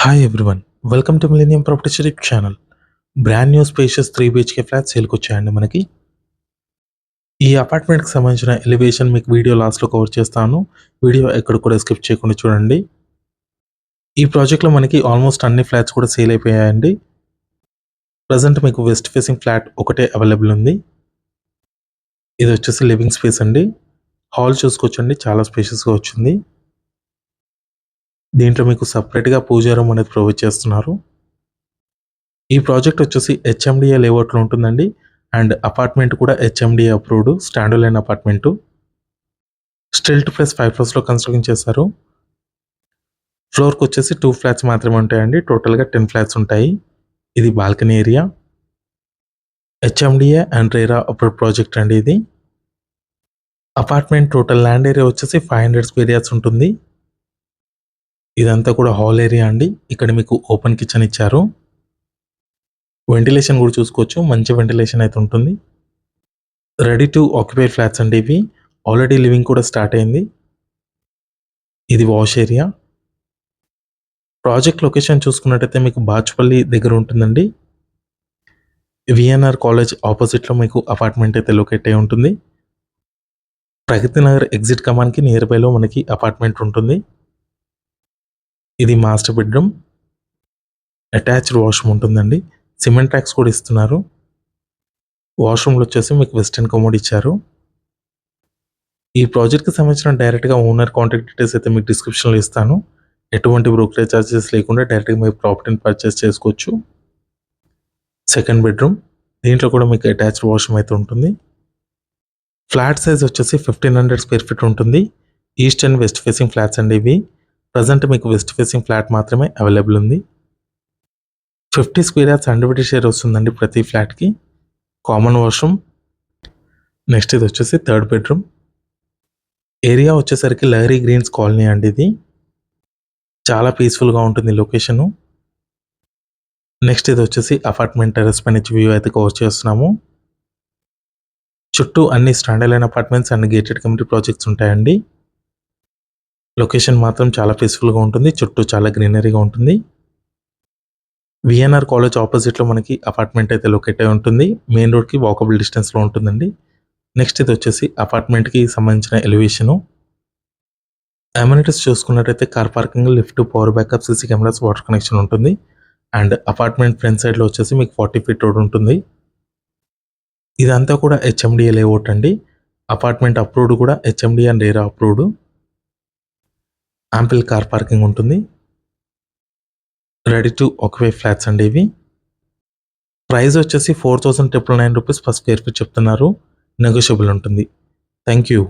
Hi everyone, welcome to Millennium Property Shop channel. Brand new spacious 3 BHK flat సేల్కి వచ్చాయండి మనకి. ఈ అపార్ట్మెంట్కి సంబంధించిన ఎలివేషన్ మీకు వీడియో లాస్ట్లో కవర్ చేస్తాను. వీడియో ఎక్కడ కూడా స్కిప్ చేయకుండా చూడండి. ఈ ప్రాజెక్ట్లో మనకి ఆల్మోస్ట్ అన్ని ఫ్లాట్స్ కూడా సేల్ అయిపోయాయండి. ప్రజెంట్ మీకు వెస్ట్ ఫేసింగ్ ఫ్లాట్ ఒకటే అవైలబుల్ ఉంది. ఇది వచ్చేసి లివింగ్ స్పేస్ అండి. హాల్ చూసుకోవచ్చండి, చాలా స్పేషియస్గా వచ్చింది. దీంట్లో మీకు సపరేట్గా పూజా రూమ్ అనేది ప్రొవైడ్ చేస్తున్నారు. ఈ ప్రాజెక్ట్ వచ్చేసి హెచ్ఎండిఏ లేఅవుట్లో ఉంటుందండి. అండ్ అపార్ట్మెంట్ కూడా HMDA approved stand alone apartment. Stilt plus 5 ఫ్లోర్స్లో కన్స్ట్రక్షన్ చేశారు. ఫ్లోర్కి వచ్చేసి 2 ఫ్లాట్స్ మాత్రమే ఉంటాయండి. టోటల్గా 10 ఫ్లాట్స్ ఉంటాయి. ఇది balcony area. HMDA and RERA approved project అండి ఇది. అపార్ట్మెంట్ టోటల్ ల్యాండ్ ఏరియా వచ్చేసి 500 స్క్వేర్ యార్డ్స్ ఉంటుంది. ఇదంతా కూడా హాల్ ఏరియా అండి. ఇక్కడ మీకు ఓపెన్ కిచెన్ ఇచ్చారు. వెంటిలేషన్ కూడా చూసుకోవచ్చు, మంచి వెంటిలేషన్ అయితే ఉంటుంది. రెడీ టు ఆక్యుపై ఫ్లాట్స్ అండి ఇవి. ఆల్రెడీ లివింగ్ కూడా స్టార్ట్ అయింది. ఇది వాష్ ఏరియా. ప్రాజెక్ట్ లొకేషన్ చూసుకున్నట్టయితే మీకు బాచుపల్లి దగ్గర ఉంటుందండి. విఎన్ఆర్ కాలేజ్ ఆపోజిట్లో మీకు అపార్ట్మెంట్ అయితే లొకేట్ అయి ఉంటుంది. ప్రగతి నగర్ ఎగ్జిట్ కమాన్కి నియర్ బైలో మనకి అపార్ట్మెంట్ ఉంటుంది. ఇది మాస్టర్ బెడ్రూమ్. అటాచ్డ్ వాష్రూమ్ ఉంటుందండి. సిమెంట్ ట్రాక్స్ కూడా ఇస్తున్నారు. వాష్రూమ్లో వచ్చేసి మీకు వెస్టర్న్ కమోడ్ ఇచ్చారు. ఈ ప్రాజెక్ట్కి సంబంధించిన డైరెక్ట్గా ఓనర్ కాంటాక్ట్ డీటెయిల్స్ అయితే మీకు డిస్క్రిప్షన్లో ఇస్తాను. ఎటువంటి బ్రోకరేజ్ ఛార్జెస్ లేకుండా డైరెక్ట్గా మీరు ప్రాపర్టీని పర్చేస్ చేసుకోవచ్చు. Second bedroom. దీంట్లో కూడా మీకు అటాచ్డ్ వాష్రూమ్ అయితే ఉంటుంది. ఫ్లాట్ సైజ్ వచ్చేసి 1500 స్క్వేర్ ఫీట్ ఉంటుంది. East and west facing flats అండి ఇవి. ప్రజెంట్ మీకు వెస్ట్ ఫేసింగ్ ఫ్లాట్ మాత్రమే అవైలబుల్ ఉంది. 50 స్క్వేర్ యార్డ్స్ అండివిడెడ్ షేర్ వస్తుందండి ప్రతి ఫ్లాట్కి. Common washroom. నెక్స్ట్ ఇది వచ్చేసి థర్డ్ బెడ్రూమ్. ఏరియా వచ్చేసరికి లహరీ గ్రీన్స్ కాలనీ అండి ఇది. చాలా పీస్ఫుల్గా ఉంటుంది లొకేషను. నెక్స్ట్ ఇది వచ్చేసి అపార్ట్మెంట్ టెర్రస్ పై నుంచి వ్యూ అయితే కవర్ చేస్తున్నాము. చుట్టూ అన్ని stand alone apartments and gated community projects ఉంటాయండి. లొకేషన్ మాత్రం చాలా పీస్ఫుల్గా ఉంటుంది. చుట్టూ చాలా గ్రీనరీగా ఉంటుంది. విఎన్ఆర్ కాలేజ్ ఆపోజిట్లో మనకి అపార్ట్మెంట్ అయితే లొకేట్ అయి ఉంటుంది. మెయిన్ రోడ్కి వాకబుల్ డిస్టెన్స్లో ఉంటుందండి. నెక్స్ట్ ఇది వచ్చేసి అపార్ట్మెంట్కి సంబంధించిన ఎలివేషను. అమ్యూనిటీస్ చూసుకున్నట్టయితే car parking, lift, power backup, CC cameras, water connection ఉంటుంది. అండ్ అపార్ట్మెంట్ ఫ్రంట్ సైడ్లో వచ్చేసి మీకు 40 ఫీట్ రోడ్ ఉంటుంది. ఇదంతా కూడా హెచ్ఎండిఏ లేఅవుట్ అండి. అపార్ట్మెంట్ అప్రూవ్డ్ కూడా HMDA and RERA approved. Ample car parking ఉంటుంది. రెడీ టు ఆక్యుపై ఫ్లాట్స్ అండి ఇవి. ప్రైస్ వచ్చేసి 4999 రూపీస్ పర్ స్క్వేర్ ఫీట్ చెప్తున్నారు. నెగోషియబుల్ ఉంటుంది. Thank you.